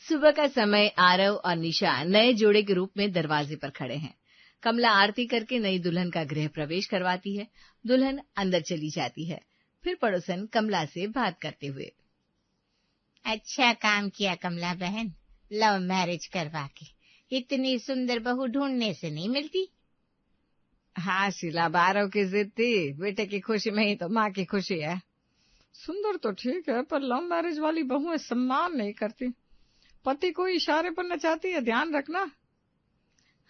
सुबह का समय आरव और निशा नए जोड़े के रूप में दरवाजे पर खड़े हैं। कमला आरती करके नई दुल्हन का गृह प्रवेश करवाती है। दुल्हन अंदर चली जाती है। फिर पड़ोसन कमला से बात करते हुए, अच्छा काम किया कमला बहन, लव मैरिज करवा के। इतनी सुंदर बहू ढूंढने से नहीं मिलती। हाँ शीला, बारव की जिद थी, बेटे की खुशी में ही तो माँ की खुशी है। सुंदर तो ठीक है, पर लव मैरिज वाली बहुएं सम्मान नहीं करती, पति को इशारे पर नचाती है, ध्यान रखना।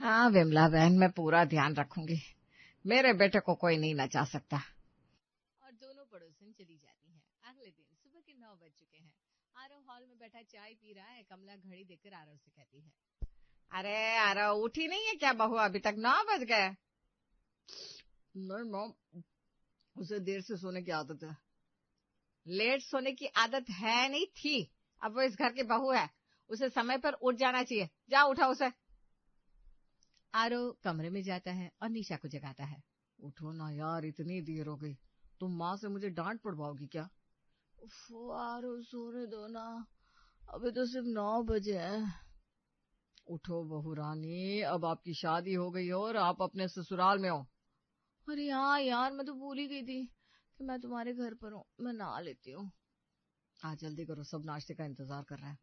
हाँ विमला बहन, मैं पूरा ध्यान रखूंगी, मेरे बेटे को कोई नहीं नचा सकता। और दोनों पड़ोसन चली जाती हैं। अगले दिन सुबह के 9 बज चुके हैं। आरव हॉल में बैठा चाय पी रहा है। कमला घड़ी देखकर आरव से कहती है, अरे आरव, उठी नहीं है क्या बहू? अभी तक 9 बज गए। नहीं मॉम, उसे देर से सोने की आदत है। लेट सोने की आदत है नहीं थी, अब वो इस घर की बहू है, उसे समय पर उठ जाना चाहिए। जा उठा उसे। आरव कमरे में जाता है और निशा को जगाता है। उठो ना यार, इतनी देर हो गई, तुम माँ से मुझे डांट पड़वाओगी क्या? आरव सोने दो ना, अभी तो सिर्फ 9 बजे हैं। उठो बहू रानी, अब आपकी शादी हो गई और आप अपने ससुराल में हो। अरे हाँ यार, मैं तो भूल ही गई थी कि मैं तुम्हारे घर पर हूँ। मैं नहा लेती हूँ। आज जल्दी करो, सब नाश्ते का इंतजार कर रहे हैं।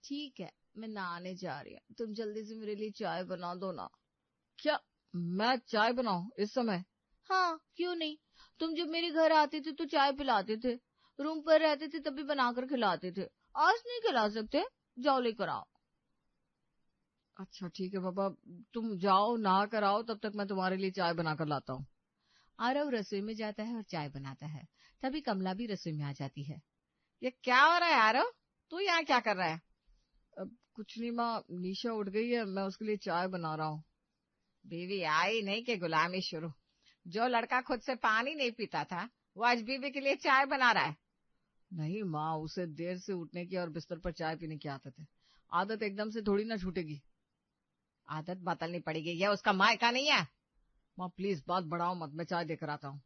ठीक है, मैं नहाने जा रही हूँ, तुम जल्दी से मेरे लिए चाय बना दो ना। क्या मैं चाय बनाऊं इस समय? हाँ क्यों नहीं, तुम जब मेरे घर आते थे तो चाय पिलाते थे, रूम पर रहते थे तब भी बनाकर खिलाते थे। आज नहीं खिला सकते? जाओ लेकर आओ। अच्छा ठीक है पापा, तुम जाओ नहा कर आओ, तब तक मैं तुम्हारे लिए चाय बनाकर लाता हूँ। आरव रसोई में जाता है और चाय बनाता है। तभी कमला भी रसोई में आ जाती है। ये क्या हो रहा है आरव, तू यहाँ क्या कर रहा है? अब कुछ नहीं माँ, निशा उठ गई है, मैं उसके लिए चाय बना रहा हूँ। बीवी आई नहीं कि गुलामी शुरू। जो लड़का खुद से पानी नहीं पीता था, वो आज बीवी के लिए चाय बना रहा है। नहीं माँ, उसे देर से उठने की और बिस्तर पर चाय पीने की आदत है। आदत एकदम से थोड़ी ना छूटेगी। आदत बदलनी पड़ेगी, यह उसका मायका नहीं है। माँ प्लीज बात बढ़ाओ मत, मैं चाय देकर आता हूँ।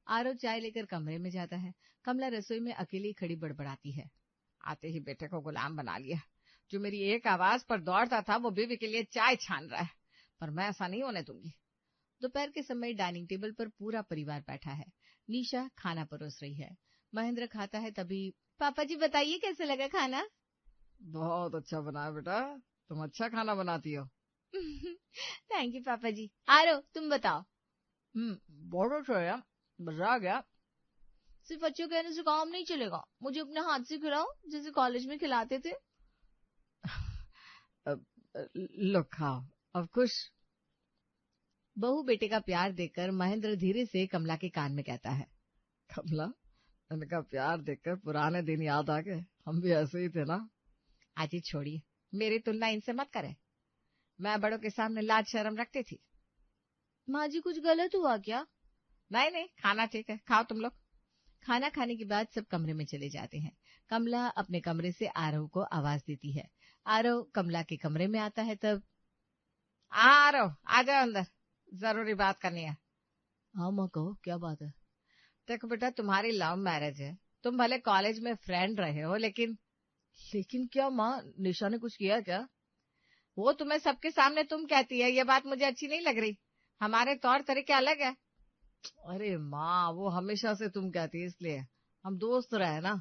आरव चाय लेकर कमरे में जाता है। कमला रसोई में अकेली खड़ी बड़बड़ाती है। आते ही बेटे को गुलाम बना लिया। जो मेरी एक आवाज पर दौड़ता था, वो बीवी के लिए चाय छान रहा है, पर मैं ऐसा नहीं होने दूंगी। दोपहर के समय डाइनिंग टेबल पर पूरा परिवार बैठा है। निशा खाना परोस रही है। महेंद्र खाता है तभी, पापा जी बताइए कैसे लगा खाना? बहुत अच्छा बना है बेटा, तुम अच्छा खाना बनाती हो। थैंक यू पापा जी। आरव तुम बताओ। बहुत अच्छा है, मजा आ गया। सिर्फ अच्छे कहने से काम नहीं चलेगा, मुझे अपने हाथ से खिलाओ जैसे कॉलेज में खिलाते थे। लो खाओ, अब खुश? बहू बेटे का प्यार देखकर महेंद्र धीरे से कमला के कान में कहता है, कमला, इनका प्यार देखकर पुराने दिन याद आ गए, हम भी ऐसे ही थे ना। आजी छोड़िए, मेरी तुलना इनसे मत करे, मैं बड़ों के सामने लाज शर्म रखती थी। माँ जी कुछ गलत हुआ क्या? नहीं नहीं, खाना ठीक है, खाओ तुम लोग। खाना खाने के बाद सब कमरे में चले जाते हैं। कमला अपने कमरे से आरव को आवाज देती है। आरव कमला के कमरे में आता है तब, आरव आ जाओ अंदर, जरूरी बात करनी है। हाँ माँ कहो, क्या बात है? देखो बेटा, तुम्हारी लव मैरिज है, तुम भले कॉलेज में फ्रेंड रहे हो, लेकिन क्या माँ, निशा ने कुछ किया क्या? वो तुम्हें सबके सामने तुम कहती है, ये बात मुझे अच्छी नहीं लग रही। हमारे तौर तरीके अलग है। अरे माँ, वो हमेशा से तुम कहती है, इसलिए हम दोस्त रहे ना।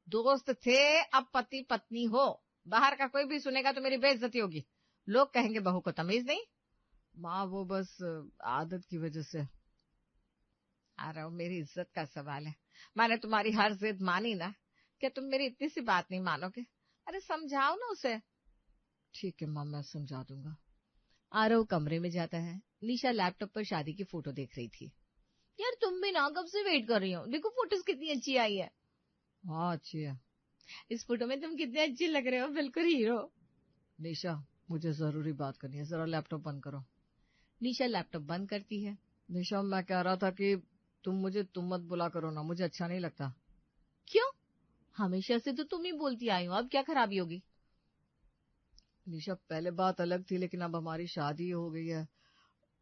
दोस्त थे, अब पति पत्नी हो। बाहर का कोई भी सुनेगा तो मेरी बेइज्जती होगी, लोग कहेंगे बहू को तमीज नहीं। माँ वो बस आदत की वजह से। अरे वो मेरी इज्जत का सवाल है, मैंने तुम्हारी हर जिद मानी ना, क्या तुम मेरी इतनी सी बात नहीं मानोगे? अरे समझाओ ना उसे। ठीक है माँ, मैं समझा दूंगा। आरव कमरे में जाता है। निशा लैपटॉप पर शादी की फोटो देख रही थी। यार तुम भी ना, कब से वेट कर रही हो, देखो फोटोज कितनी अच्छी आई है। हाँ अच्छी है। इस फोटो में तुम कितने अच्छे लग रहे हो, बिल्कुल हीरो। निशा मुझे जरूरी बात करनी है, जरा लैपटॉप बंद करो। निशा लैपटॉप बंद करती है। निशा मैं कह रहा था कि तुम मुझे तुम मत बुला करो ना, मुझे अच्छा नहीं लगता। क्यों? हमेशा से तो तुम ही बोलती आई हो, अब क्या खराबी होगी? निशा पहले बात अलग थी, लेकिन अब हमारी शादी हो गई है,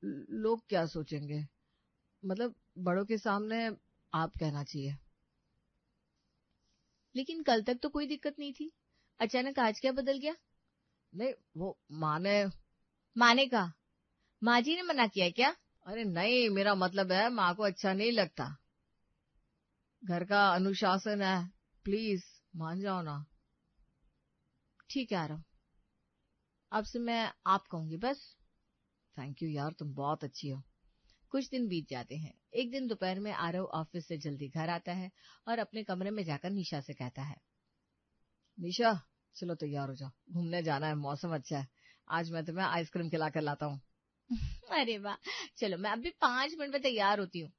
लोग क्या सोचेंगे? मतलब बड़ों के सामने आप कहना चाहिए। लेकिन कल तक तो कोई दिक्कत नहीं थी, अचानक आज क्या बदल गया? नहीं, वो माँ का माँ जी ने मना किया है क्या? अरे नहीं, मेरा मतलब है माँ को अच्छा नहीं लगता। घर का अनुशासन है, प्लीज मान जाओ ना। ठीक है आरव, अब से मैं आप कहूंगी बस। थैंक यू यार, तुम बहुत अच्छी हो। कुछ दिन बीत जाते हैं। एक दिन दोपहर में आरव ऑफिस से जल्दी घर आता है और अपने कमरे में जाकर निशा से कहता है, निशा चलो तैयार हो जाओ, घूमने जाना है, मौसम अच्छा है, आज मैं तुम्हें आइसक्रीम खिला कर लाता हूँ। अरे वाह, चलो मैं अभी 5 मिनट में तैयार होती हूँ।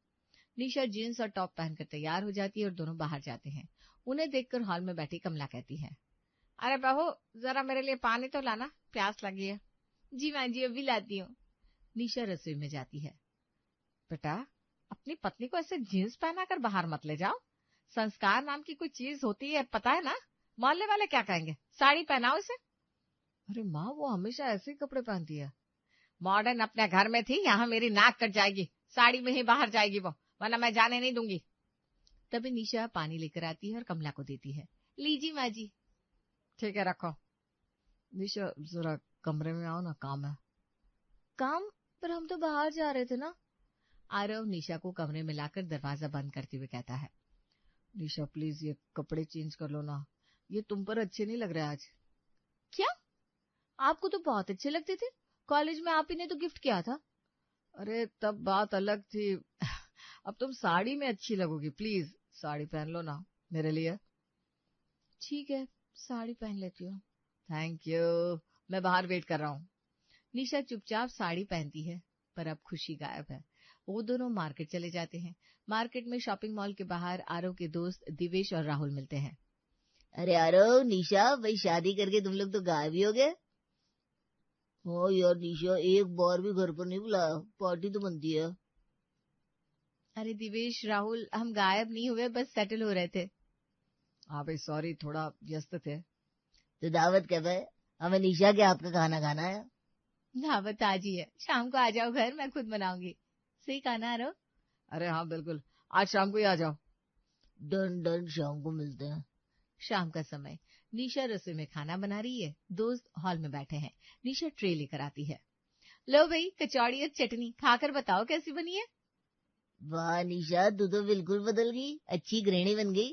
निशा जीन्स और टॉप पहनकर तैयार हो जाती है और दोनों बाहर जाते हैं। उन्हें देखकर हॉल में बैठी कमला कहती है, अरे बहू जरा मेरे लिए पानी तो लाना, प्यास लगी है। जी माँ जी अभी लाती हूँ। निशा रसोई में जाती है। बेटा, अपनी पत्नी को ऐसे जीन्स पहना कर बाहर मत ले जाओ। संस्कार नाम की कोई चीज होती है, पता है ना? मोहल्ले वाले क्या कहेंगे? साड़ी पहनाओ इसे। अरे माँ, वो हमेशा ऐसे ही कपड़े पहनती है। मॉडर्न अपने घर में थी, यहाँ मेरी नाक कट जाएगी, साड़ी में ही बाहर जाएगी वो, वरना मैं जाने नहीं दूंगी। तभी निशा पानी लेकर आती है और कमला को देती है। लीजिए माँ जी। ठीक है, रखो। निशा जरा कमरे में आओ ना, काम है। काम? पर हम तो बाहर जा रहे थे ना। आरव निशा को कमरे में लाकर दरवाजा बंद करते हुए कहता है, निशा प्लीज ये कपड़े चेंज कर लो ना, ये तुम पर अच्छे नहीं लग रहे आज। क्या? आपको तो बहुत अच्छे लगते थे, कॉलेज में आप ही ने तो गिफ्ट किया था। अरे तब बात अलग थी, अब तुम साड़ी में अच्छी लगोगी, प्लीज साड़ी पहन लो ना मेरे लिए। ठीक है, साड़ी पहन लेती हूँ। थैंक यू, मैं बाहर वेट कर रहा हूँ। निशा चुपचाप साड़ी पहनती है, पर अब खुशी गायब है। वो दोनों मार्केट चले जाते हैं। मार्केट में शॉपिंग मॉल के बाहर आरव के दोस्त दिवेश और राहुल मिलते हैं। अरे आरव, निशा भाई, शादी करके तुम लोग तो गायब ही हो गए। हाँ यार निशा, एक बार भी घर पर नहीं बुलाया, पार्टी तो बनती है। अरे दिवेश, राहुल, हम गायब नहीं हुए, बस सेटल हो रहे थे। हाँ भाई सॉरी, थोड़ा व्यस्त थे। तो दावत कब है? हमें निशा के हाथ का खाना खाना है। दावत आज ही है, शाम को आ जाओ घर, मैं खुद बनाऊंगी। सही कहा ना आरव? अरे हाँ बिल्कुल, आज शाम को ही आ जाओ। डन डन, शाम को मिलते हैं। शाम का समय। निशा रसोई में खाना बना रही है, दोस्त हॉल में बैठे हैं। निशा ट्रे लेकर आती है। लो भाई, कचौड़ी और चटनी खाकर बताओ कैसी बनी है। वाह निशा, तू तो बिल्कुल बदल गई, अच्छी गृहिणी बन गई।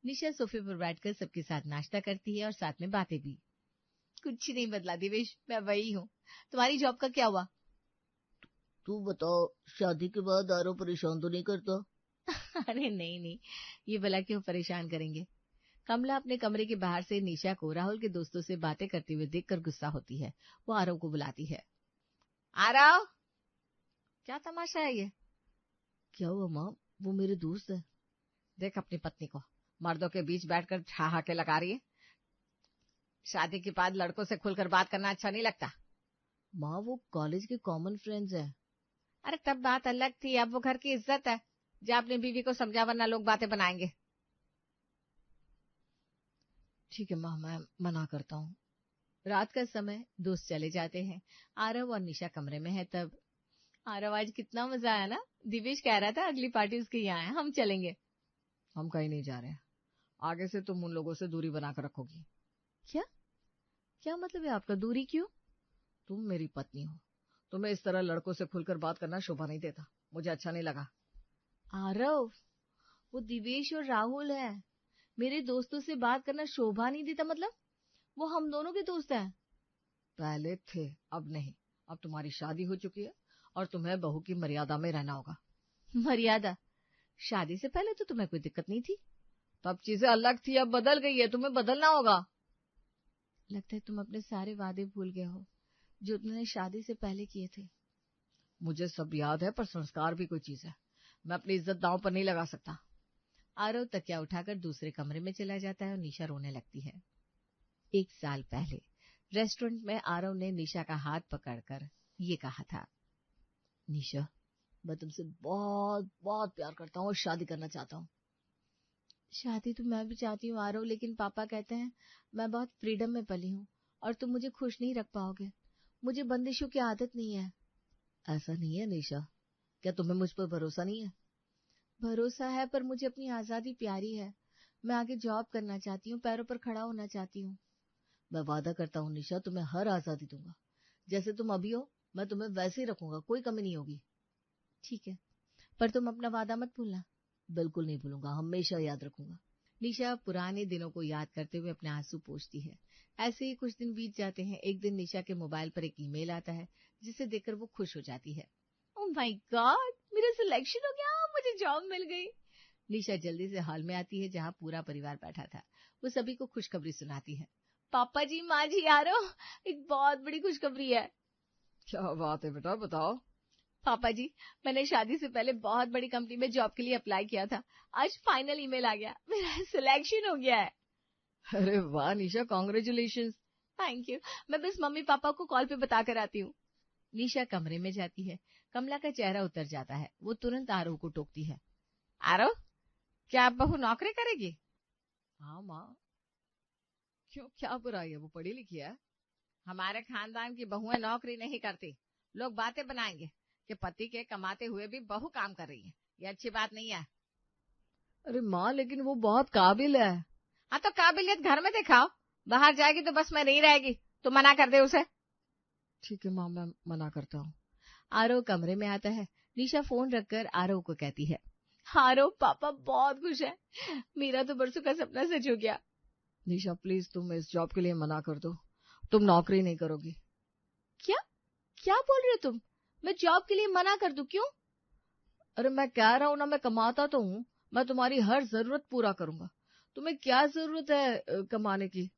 निशा सोफे पर बैठकर सबके साथ नाश्ता करती है और साथ में बातें भी। कुछ नहीं बदला दिवेश, मैं वही हूँ। तुम्हारी जॉब का क्या हुआ? तू बताओ, शादी के बाद आरव परेशान तो नहीं करता? अरे नहीं नहीं, ये भला क्यों परेशान करेंगे। कमला अपने कमरे के बाहर से निशा को राहुल के दोस्तों से बातें करते हुए देखकर गुस्सा होती है। वो आरव को बुलाती है। आरव, क्या तमाशा है ये? क्या हुआ माँ? वो मेरे दोस्त है। देख अपनी पत्नी को, मर्दों के बीच बैठकर ठहाके लगा रही है। शादी के बाद लड़कों से खुलकर बात करना अच्छा नहीं लगता। माँ वो कॉलेज के कॉमन फ्रेंड्स हैं। अरे तब बात अलग थी, अब वो घर की इज्जत है। जा अपनी बीवी को समझा, वरना लोग बातें बनाएंगे। ठीक है माँ, मैं मना करता हूँ। रात का समय, दोस्त चले जाते हैं। आरव और निशा कमरे में है। तब आरव, आज कितना मजा आया ना। दिवेश कह रहा था अगली पार्टी उसके यहाँ है, हम चलेंगे। हम कहीं नहीं जा रहे, आगे से तुम उन लोगों से दूरी बनाकर रखोगी। क्या? क्या मतलब है आपका? दूरी क्यों? तुम मेरी पत्नी हो, तुम्हें इस तरह लड़कों से खुलकर बात करना शोभा नहीं देता, मुझे अच्छा नहीं लगा। आरव, वो दिवेश और राहुल है, मेरे दोस्तों से बात करना शोभा नहीं देता मतलब? वो हम दोनों के दोस्त हैं। पहले थे, अब नहीं। अब तुम्हारी शादी हो चुकी है और तुम्हें बहू की मर्यादा में रहना होगा। मर्यादा? शादी से पहले तो तुम्हें कोई दिक्कत नहीं थी। तब चीजें अलग थी, अब बदल गई है, तुम्हें बदलना होगा। लगता है तुम अपने सारे वादे भूल गए हो जो तुमने शादी से पहले किए थे। मुझे सब याद है, पर संस्कार भी कोई चीज है, मैं अपनी इज्जत दांव पर नहीं लगा सकता। आरव तकिया उठाकर दूसरे कमरे में चला जाता है और निशा रोने लगती है। 1 साल पहले रेस्टोरेंट में आरव ने निशा का हाथ पकड़कर ये कहा था, निशा, मैं तुमसे बहुत बहुत प्यार करता हूँ और शादी करना चाहता हूँ। शादी तो मैं भी चाहती हूँ आरव, लेकिन पापा कहते हैं मैं बहुत फ्रीडम में पली हूँ और तुम मुझे खुश नहीं रख पाओगे। मुझे बंदिशों की आदत नहीं है। ऐसा नहीं है निशा, क्या तुम्हें मुझ पर भरोसा नहीं है? भरोसा है, पर मुझे अपनी आजादी प्यारी है। मैं आगे जॉब करना चाहती हूँ, पैरों पर खड़ा होना चाहती हूँ। मैं वादा करता हूँ निशा, तुम्हें हर आजादी दूंगा। जैसे तुम अभी हो मैं तुम्हें वैसे ही रखूंगा, कोई कमी नहीं होगी। ठीक है, पर तुम अपना वादा मत भूलना। बिल्कुल नहीं भूलूंगा, हमेशा याद रखूंगा। निशा पुराने दिनों को याद करते हुए अपने आंसू पोंछती है। ऐसे ही कुछ दिन बीत जाते हैं। एक दिन निशा के मोबाइल पर एक ईमेल आता है, जिसे देखकर वो खुश हो जाती है। ओह माय गॉड, मेरा सिलेक्शन हो गया, मुझे जॉब मिल गई। निशा जल्दी से हॉल में आती है, जहाँ पूरा परिवार बैठा था। वो सभी को खुशखबरी सुनाती है। पापा जी, माँ जी, यारो, एक बहुत बड़ी खुशखबरी है। क्या बात है बेटा, बताओ। पापा जी, मैंने शादी से पहले बहुत बड़ी कंपनी में जॉब के लिए अप्लाई किया था। आज फाइनल ईमेल आ गया, मेरा सिलेक्शन हो गया है। अरे वाह निशा, कॉन्ग्रेचुलेशन। Thank you. मैं बस मम्मी पापा को कॉल पे बता कर आती हूँ। निशा कमरे में जाती है। कमला का चेहरा उतर जाता है। वो तुरंत आरव को टोकती है। आरव, क्या बहू नौकरी करेगी? हाँ माँ। क्यों, क्या बुराई है? वो पढ़ी लिखी है। हमारे खानदान की बहुएं नौकरी नहीं करती। लोग बातें बनाएंगे कि पति के कमाते हुए भी बहू काम कर रही है। ये अच्छी बात नहीं है। अरे माँ, लेकिन वो बहुत काबिल है। हाँ तो काबिलियत घर में दिखाओ, बाहर जाएगी तो बस में नहीं रहेगी। तो मना कर दे उसे। ठीक है माँ, मैं मना करता हूँ। आरव कमरे में आता है। निशा फोन रखकर आरव को कहती है, आरव, पापा बहुत खुश है। मेरा तो बरसों का सपना सच हो गया। निशा प्लीज, तुम इस जॉब के लिए मना कर दो। तुम नौकरी नहीं करोगी। क्या क्या बोल रहे हो तुम? मैं जॉब के लिए मना कर दूं? क्यों? अरे मैं कह रहा हूँ ना, मैं कमाता तो हूँ, मैं तुम्हारी हर जरूरत पूरा करूंगा। तुम्हें क्या जरूरत है कमाने की?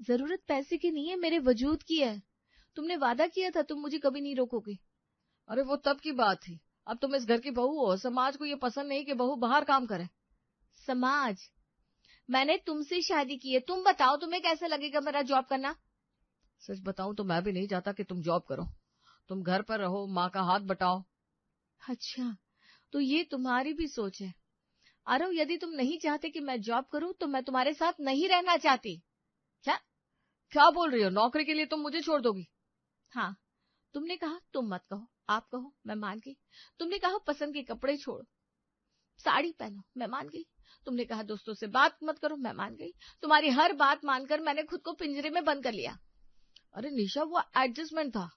जरूरत पैसे की नहीं है, मेरे वजूद की है। तुमने वादा किया था तुम मुझे कभी नहीं रोकोगे। अरे वो तब की बात थी, अब तुम इस घर की बहू हो। समाज को ये पसंद नहीं कि बहू बाहर काम करे। समाज? मैंने तुमसे शादी की है, तुम बताओ तुम्हें कैसा लगेगा मेरा जॉब करना? सच बताऊं तो मैं भी नहीं चाहता कि तुम जॉब करो। तुम घर पर रहो, माँ का हाथ बटाओ। अच्छा, तो ये तुम्हारी भी सोच है। आरव, यदि तुम नहीं चाहते कि मैं जॉब करूं तो मैं तुम्हारे साथ नहीं रहना चाहती। क्या क्या बोल रही हो? नौकरी के लिए तुम मुझे छोड़ दोगी? हाँ, तुमने कहा, तुम मत कहो, आप कहो, मैं मान गई। तुमने कहा पसंद के कपड़े छोड़ो, साड़ी पहनो, मैं मान गई। तुमने कहा दोस्तों से बात मत करो, मैं मान गई। तुम्हारी हर बात मानकर मैंने खुद को पिंजरे में बंद कर लिया। अरे निशा, वो एडजस्टमेंट था।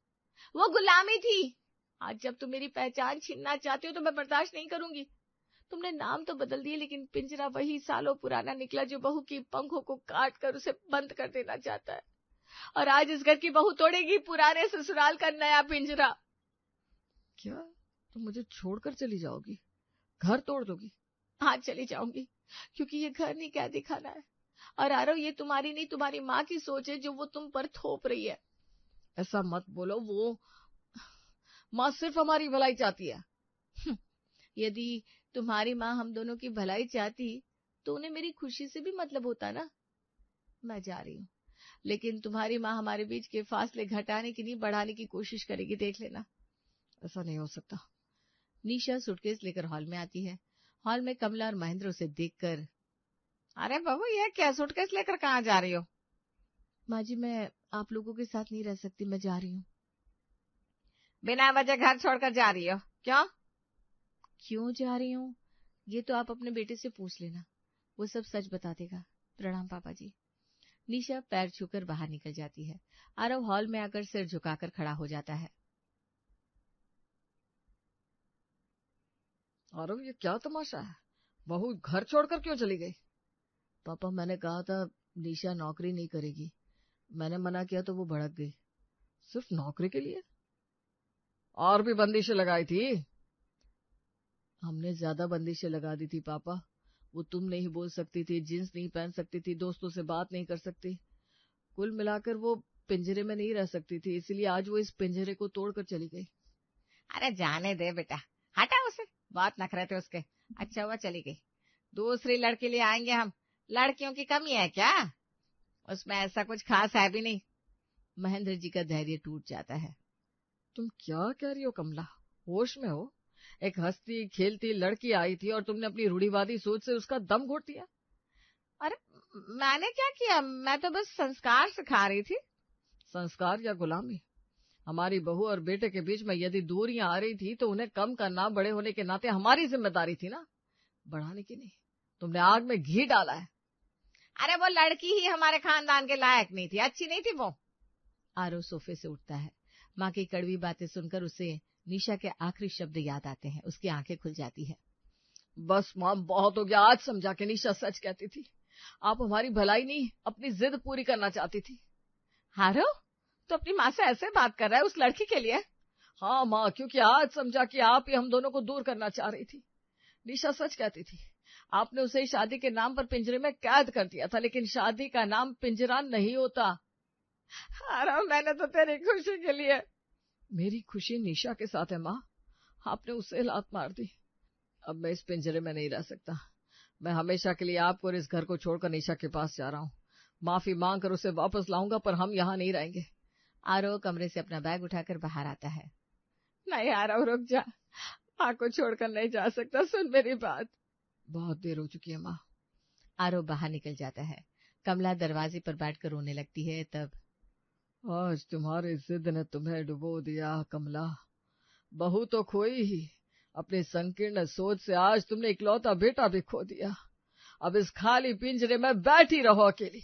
वो गुलामी थी। आज जब तुम मेरी पहचान छीनना चाहते हो तो मैं बर्दाश्त नहीं करूंगी। तुमने नाम तो बदल दिए, लेकिन पिंजरा वही सालों पुराना निकला जो बहू की पंखों को काट कर उसे बंद कर देना चाहता है। और आज इस घर की बहू तोड़ेगी पुराने ससुराल का नया पिंजरा। क्या तुम मुझे छोड़कर चली जाओगी? घर तोड़ दोगी? हाँ, चली जाऊंगी, क्योंकि ये घर नहीं क्या दिखाना है। और आरव, ये तुम्हारी नहीं, तुम्हारी माँ की सोच है जो वो तुम पर थोप रही है। ऐसा मत बोलो, वो माँ सिर्फ हमारी भलाई चाहती है। यदि तुम्हारी माँ हम दोनों की भलाई चाहती तो उन्हें मेरी खुशी से भी मतलब होता ना। मैं जा रही हूँ, लेकिन तुम्हारी माँ हमारे बीच के फासले घटाने की नहीं, बढ़ाने की कोशिश करेगी, देख लेना। ऐसा नहीं हो सकता। निशा सूटकेस लेकर हॉल में आती है। हॉल में कमला और महेंद्र उसे देखकर, अरे बहू, ये क्या सूटकेस लेकर कहाँ जा रही हो? माँ जी, मैं आप लोगों के साथ नहीं रह सकती, मैं जा रही हूँ। बिना वजह घर छोड़कर जा रही हो? क्यों जा रही हूँ ये तो आप अपने बेटे से पूछ लेना, वो सब सच बता देगा। प्रणाम पापा जी। निशा पैर छूकर बाहर निकल जाती है। आरव हॉल में आकर सिर झुकाकर खड़ा हो जाता है। आरव, ये क्या तमाशा है? बहू घर छोड़कर क्यों चली गई? पापा, मैंने कहा था निशा नौकरी नहीं करेगी। मैंने मना किया तो वो भड़क गई। सिर्फ नौकरी के लिए? और भी बंदिशें लगाई थी? हमने ज्यादा बंदिशें लगा दी थी पापा। वो तुम नहीं बोल सकती थी, जींस नहीं पहन सकती थी, दोस्तों से बात नहीं कर सकती। कुल मिलाकर वो पिंजरे में नहीं रह सकती थी, इसलिए आज वो इस पिंजरे को तोड़कर चली गई। अरे जाने दे बेटा, हटा उसे, बहुत नखरे थे उसके। अच्छा हुआ चली गई। दूसरी लड़की ले आएंगे हम। लड़कियों की कमी है क्या? उसमें ऐसा कुछ खास है भी नहीं। महेंद्र जी का धैर्य टूट जाता है। तुम क्या कह रही हो कमला? होश में हो? एक हंसती खेलती लड़की आई थी और तुमने अपनी रूढ़िवादी सोच से उसका दम घोट दिया। अरे मैंने क्या किया, मैं तो बस संस्कार सिखा रही थी। संस्कार या गुलामी? हमारी बहू और बेटे के बीच में यदि दूरियां आ रही थी तो उन्हें कम करना बड़े होने के नाते हमारी जिम्मेदारी थी ना, बढ़ाने की नहीं। तुमने आग में घी डाला है। अरे वो लड़की ही हमारे खानदान के लायक नहीं थी, अच्छी नहीं थी वो। आरव सोफे से उठता है। माँ की कड़वी बातें सुनकर उसे निशा के आखिरी शब्द याद आते हैं। उसकी आंखें खुल जाती है। बस माँ, बहुत हो गया। आज समझा के निशा सच कहती थी। आप हमारी भलाई नहीं, अपनी जिद पूरी करना चाहती थी। आरव, तो अपनी माँ से ऐसे बात कर रहा है उस लड़की के लिए? हाँ माँ, क्योंकि आज समझा कि आप ही हम दोनों को दूर करना चाह रही थी। निशा सच कहती थी। आपने उसे शादी के नाम पर पिंजरे में कैद कर दिया था, लेकिन शादी का नाम पिंजरा नहीं होता। आरव, मैंने तो तेरी खुशी के लिए। मेरी खुशी निशा के साथ है माँ। आपने उसे लात मार दी। अब मैं इस पिंजरे में नहीं रह सकता। मैं हमेशा के लिए आपको और इस घर को छोड़कर निशा के पास जा रहा हूँ। माफी मांग कर उसे वापस लाऊंगा, पर हम यहाँ नहीं रहेंगे। आरव कमरे से अपना बैग उठाकर बाहर आता है। नहीं आरव, रुक जा। माँ को छोड़कर नहीं जा सकता, सुन मेरी बात। बहुत देर हो चुकी है माँ। आरव बाहर निकल जाता है। कमला दरवाजे पर बैठकर रोने लगती है। तब, आज तुम्हारी जिद ने तुम्हें डुबो दिया कमला। बहू तो खोई ही, अपनी संकीर्ण सोच से आज तुमने इकलौता बेटा भी खो दिया। अब इस खाली पिंजरे में बैठी रहो अकेली।